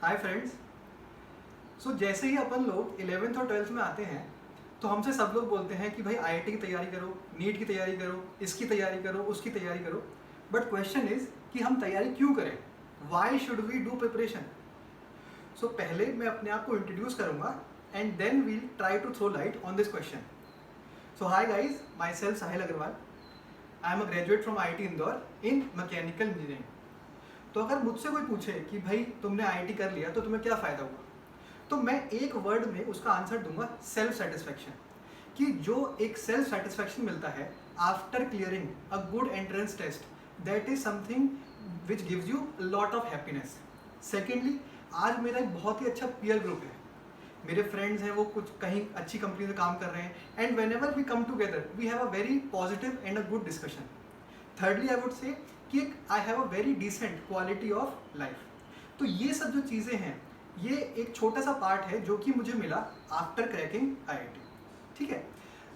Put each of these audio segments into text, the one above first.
Hi friends. सो जैसे ही अपन लोग 11th और 12th में आते हैं तो हमसे सब लोग बोलते हैं कि भाई आईआईटी की तैयारी करो, नीट की तैयारी करो, इसकी तैयारी करो, उसकी तैयारी करो। बट क्वेश्चन इज कि हम तैयारी क्यों करें? Why should we do preparation? So पहले मैं अपने आप को इंट्रोड्यूस करूंगा and then we'll try to throw light on this question. So hi guys, myself Sahil Agarwal. I am a graduate from IIT Indore in mechanical engineering. तो अगर मुझसे कोई पूछे कि भाई तुमने आईआईटी कर लिया तो तुम्हें क्या फ़ायदा हुआ, तो मैं एक वर्ड में उसका आंसर दूंगा, सेल्फ सेटिस्फैक्शन। कि जो एक सेल्फ सेटिस्फैक्शन मिलता है after clearing a good entrance test, that is something which gives you lot of happiness. Secondly, आज मेरा एक बहुत ही अच्छा पीयर ग्रुप है। मेरे फ्रेंड्स हैं, वो कुछ कहीं अच्छी कंपनी में काम कर रहे हैं, and whenever we come together we have a very positive and a good discussion. Thirdly, I would say कि I have a very decent quality of life. तो ये सब जो चीज़ें हैं, ये एक छोटा सा पार्ट है जो कि मुझे मिला आफ्टर क्रैकिंग आईआईटी। ठीक है,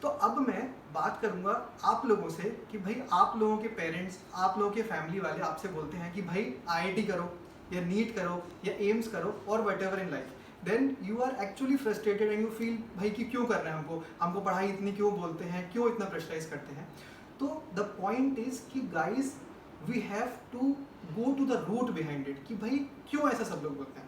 तो अब मैं बात करूंगा आप लोगों से कि भाई आप लोगों के पेरेंट्स, आप लोगों के फैमिली वाले आपसे बोलते हैं कि भाई आईआईटी करो या नीट करो या एम्स करो और whatever in life, then you are actually frustrated and you feel भाई कि क्यों कर रहे हैं, हमको पढ़ाई इतनी क्यों बोलते हैं, क्यों इतना प्रेशराइज करते हैं। तो द पॉइंट इज कि guys we have to go to the root behind it कि भाई क्यों ऐसा सब लोग बोलते हैं।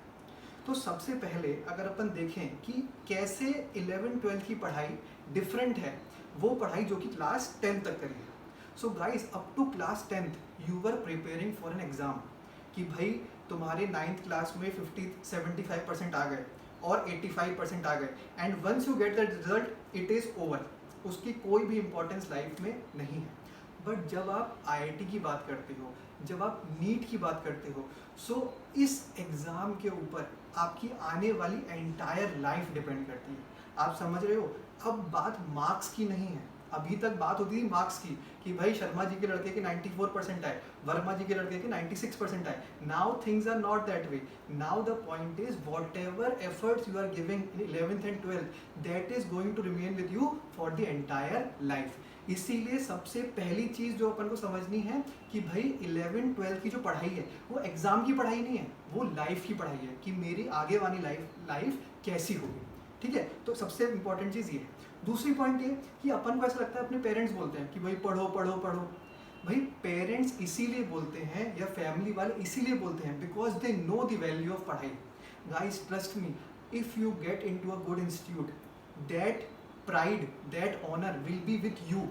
तो सबसे पहले अगर अपन देखें कि कैसे 11th-12th की पढ़ाई डिफरेंट है, वो पढ़ाई जो कि क्लास 10th तक करी है। So guys, up to class 10th you were preparing for an exam कि भाई तुम्हारे 9th क्लास में 50-75% आ गए और 85% आ गए, and once you get the result it is over. उसकी कोई भी इंपॉर्टेंस लाइफ में नहीं है। बट जब आप आईआईटी की बात करते हो, जब आप नीट की बात करते हो, सो इस एग्ज़ाम के ऊपर आपकी आने वाली एंटायर लाइफ डिपेंड करती है। आप समझ रहे हो? अब बात मार्क्स की नहीं है। अभी तक बात होती थी मार्क्स की कि भाई शर्मा जी के लड़के के 94% आए, वर्मा जी के लड़के के 96% आए। Now things are not that way. Now the point is whatever efforts you are giving in 11th and 12th, that is going to remain with you for the entire life. इसीलिए सबसे पहली चीज़ जो अपन को समझनी है कि भाई 11th-12th की जो पढ़ाई है वो एग्ज़ाम की पढ़ाई नहीं है, वो लाइफ की पढ़ाई है कि मेरी आगे वाली लाइफ कैसी होगी। ठीक है, तो सबसे इंपॉर्टेंट चीज़ ये है। दूसरी पॉइंट ये कि अपन को ऐसा लगता है, अपने पेरेंट्स बोलते हैं कि भाई पढ़ो पढ़ो पढ़ो। भाई पेरेंट्स इसीलिए बोलते हैं या फैमिली वाले इसीलिए बोलते हैं because they know the value of पढ़ाई। Guys trust me, if you get into a good institute, that pride, that honour will be with you.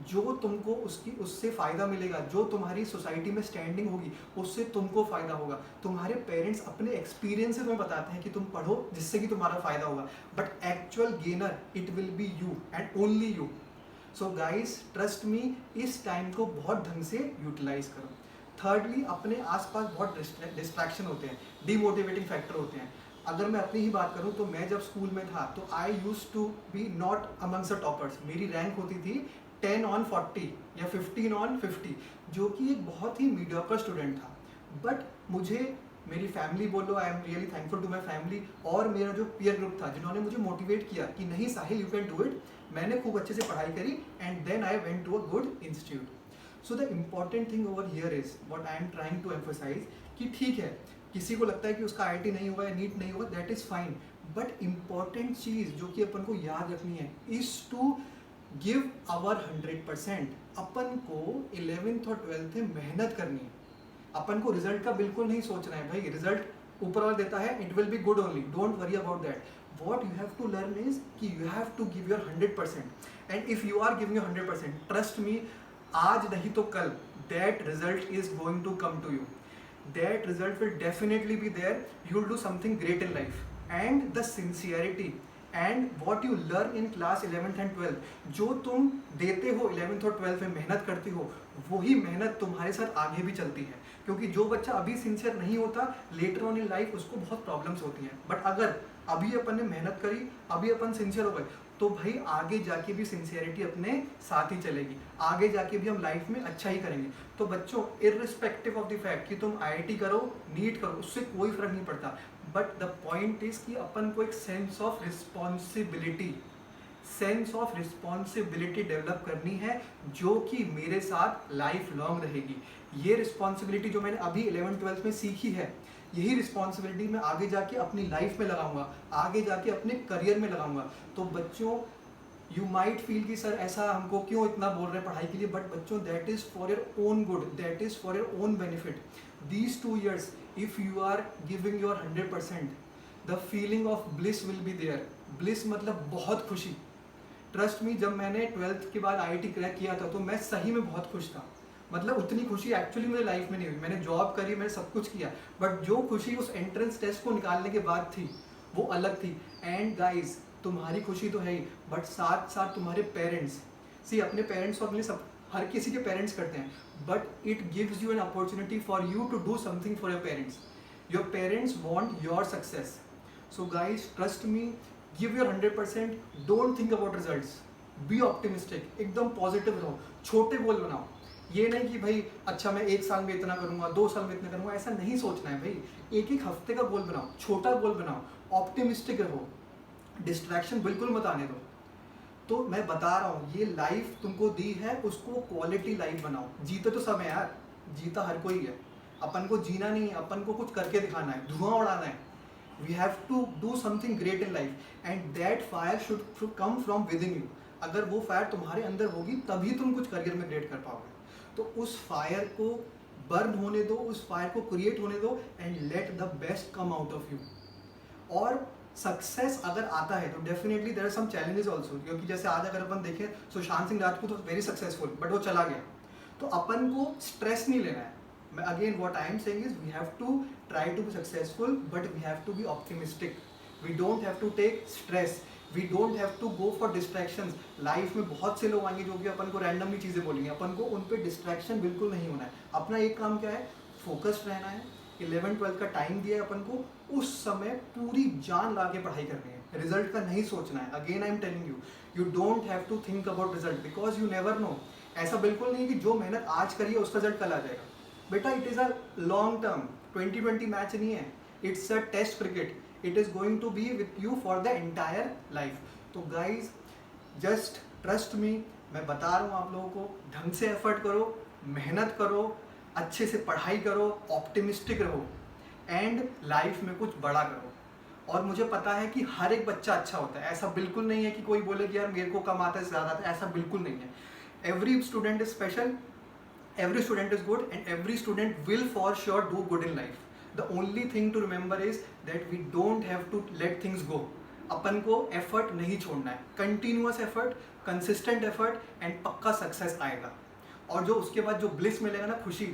जो तुमको उससे फ़ायदा मिलेगा, जो तुम्हारी सोसाइटी में स्टैंडिंग होगी, उससे तुमको फ़ायदा होगा। तुम्हारे पेरेंट्स अपने एक्सपीरियंस से तुम्हें बताते हैं कि तुम पढ़ो जिससे कि तुम्हारा फ़ायदा होगा, but actual gainer it will B you and only you. So guys trust मी, इस टाइम को बहुत ढंग से यूटिलाइज करो। थर्डली, अपने आसपास बहुत डिस्ट्रैक्शन होते हैं, डीमोटिवेटिंग फैक्टर होते हैं। अगर मैं अपनी ही बात करूं तो मैं जब स्कूल में था तो I used to be not amongst the toppers. मेरी रैंक होती थी 10/40 या 15/50, जो कि एक बहुत ही मीडियोकर स्टूडेंट था। बट मुझे मेरी फैमिली बोलो, I am really thankful to my family, और मेरा जो पीयर ग्रुप था जिन्होंने मुझे मोटिवेट किया कि नहीं Sahil you can do it. मैंने खूब अच्छे से पढ़ाई करी and then I went to a good institute. So the important thing over here is what I am trying to emphasize कि ठीक है, किसी को लगता है कि उसका आईआईटी नहीं होगा या नीट नहीं होगा, that is fine. But important चीज़ जो कि अपन को याद रखनी है इज़ टू गिव आवर 100%। अपन को 11th और 12th में मेहनत करनी है। अपन को रिजल्ट का बिल्कुल नहीं सोचना है, भाई रिजल्ट ऊपर वाला देता है, it will be good only, don't worry about that. What you have to learn is कि you have to give your 100%, and if you are giving your 100%, trust me, आज नहीं तो कल that result is going to come to you. That result will definitely be there. You will do something great in life. And the sincerity and what you learn in class 11th and 12th, जो तुम देते हो 11th और 12th में, मेहनत करती हो, वही मेहनत तुम्हारे साथ आगे भी चलती है। क्योंकि जो बच्चा अभी सिंसियर नहीं होता, लेटर ऑन इन लाइफ उसको बहुत प्रॉब्लम्स होती हैं। बट अगर अभी अपन ने मेहनत करी, अभी अपन सिंसियर हो गए, तो भाई आगे जाके भी सिंसियरिटी अपने साथ ही चलेगी, आगे जाके भी हम लाइफ में अच्छा ही करेंगे। तो बच्चों, इररिस्पेक्टिव ऑफ द फैक्ट कि तुम आईआईटी करो, नीट करो, उससे कोई फर्क नहीं पड़ता। बट द पॉइंट इज कि अपन को एक sense of responsibility, sense of responsibility develop करनी है जो कि मेरे साथ लाइफ लॉन्ग रहेगी। ये रिस्पॉन्सिबिलिटी जो मैंने अभी 11th-12th में सीखी है, यही रिस्पॉन्सिबिलिटी मैं आगे जाके अपनी लाइफ में लगाऊंगा, आगे जाके अपने करियर में लगाऊंगा। तो बच्चों, यू माइट फील कि सर ऐसा हमको क्यों इतना बोल रहे हैं पढ़ाई के लिए, बट बच्चों that is for your own good, that is for your own benefit. These 2 years if you are giving your 100%, the feeling of bliss will be there. Bliss मतलब बहुत खुशी। ट्रस्ट मी, जब मैंने 12th के बाद IIT crack किया था तो मैं सही में बहुत खुश था। मतलब उतनी खुशी एक्चुअली मेरी लाइफ में नहीं हुई। मैंने जॉब करी, मैंने सब कुछ किया, बट जो खुशी उस एंट्रेंस टेस्ट को निकालने के बाद थी वो अलग थी। एंड गाइज, तुम्हारी खुशी तो है ही, बट साथ साथ तुम्हारे पेरेंट्स, सी अपने पेरेंट्स को अपने सब, हर किसी के पेरेंट्स करते हैं, but it gives you an opportunity for you to do something for your parents. Your parents want your success. So guys trust me, give your 100%, don't think about results, be optimistic, एकदम positive रहो, छोटे गोल बनाओ। ये नहीं कि भाई अच्छा मैं 1 साल में इतना करूंगा, 2 साल में इतना करूंगा, ऐसा नहीं सोचना है भाई। एक हफ्ते का गोल बनाओ, छोटा गोल बनाओ, ऑप्टिमिस्टिक रहो, डिस्ट्रैक्शन बिल्कुल मत आने दो। तो मैं बता रहा हूँ, ये लाइफ तुमको दी है, उसको क्वालिटी लाइफ बनाओ। जीते तो सब है यार, जीता हर कोई है, अपन को जीना नहीं है, अपन को कुछ करके दिखाना है, धुआं उड़ाना है। We have to do something great in life and that fire should come from within you. अगर वो फायर तुम्हारे अंदर होगी तभी तुम कुछ करियर में ग्रेट कर पाओगे। तो उस फायर को बर्न होने दो, उस फायर को क्रिएट होने दो and let the best come out of you. और सक्सेस अगर आता है तो definitely there are some challenges also, क्योंकि जैसे आज अगर अपन देखें Sushant Singh Rajput was very successful but वो चला गया। तो अपन को स्ट्रेस नहीं लेना है। मैं again what I am saying is we have to try to be successful but we have to be optimistic. We don't have to take stress, we don't have to go for distractions. Life में बहुत से लोग आएंगे जो कि अपन को randomly चीज़ें बोलेंगे, अपन को उन पर डिस्ट्रैक्शन बिल्कुल नहीं होना है। अपना एक काम क्या है, फोकस्ड रहना है। 11th-12th का टाइम दिया है अपन को, उस समय पूरी जान ला के पढ़ाई करनी है, रिजल्ट का नहीं सोचना है। Again I am telling you, you don't have to think about result because you never know. ऐसा बिल्कुल नहीं है कि जो मेहनत आज करी है उसका रिजल्ट कल आ जाएगा। बेटा it is a long term, 2020 match नहीं है, it's a test cricket, it is going to be with you for the entire life. तो गाइज जस्ट ट्रस्ट मी, मैं बता रहा हूँ आप लोगों को, ढंग से एफर्ट करो, मेहनत करो, अच्छे से पढ़ाई करो, ऑप्टिमिस्टिक रहो एंड लाइफ में कुछ बड़ा करो। और मुझे पता है कि हर एक बच्चा अच्छा होता है, ऐसा बिल्कुल नहीं है कि कोई बोले कि यार मेरे को कम आता है ज़्यादा आता है, ऐसा बिल्कुल नहीं है। Every student is special, every student is good and every student will for sure do good in life. The only thing to remember is that we don't have to let things go. अपन को effort नहीं छोड़ना है, continuous effort, consistent effort and पक्का success आएगा। और जो उसके बाद जो ब्लिस मिलेगा ना, खुशी,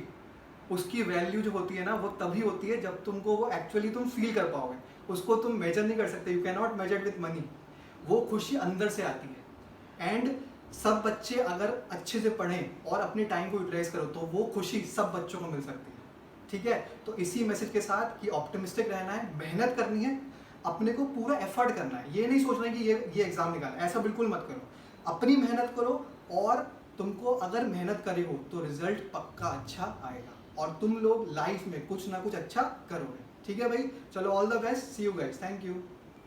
उसकी वैल्यू जो होती है ना वो तभी होती है जब तुमको वो एक्चुअली तुम फील कर पाओगे। उसको तुम मेजर नहीं कर सकते, you can not measure with money. वो खुशी अंदर से आती है। एंड सब बच्चे अगर अच्छे से पढ़ें और अपने टाइम को यूटिलाइज करो तो वो खुशी सब बच्चों को मिल सकती है। ठीक है, तो इसी मैसेज के साथ कि ऑप्टिमिस्टिक रहना है, मेहनत करनी है, अपने को पूरा एफर्ट करना है। ये नहीं सोचना है कि ये एग्जाम निकालना है, ऐसा बिल्कुल मत करो। अपनी मेहनत करो और तुमको अगर मेहनत करे हो तो रिजल्ट पक्का अच्छा आएगा और तुम लोग लाइफ में कुछ ना कुछ अच्छा करोगे। ठीक है भाई, चलो all the best, see you guys, thank you.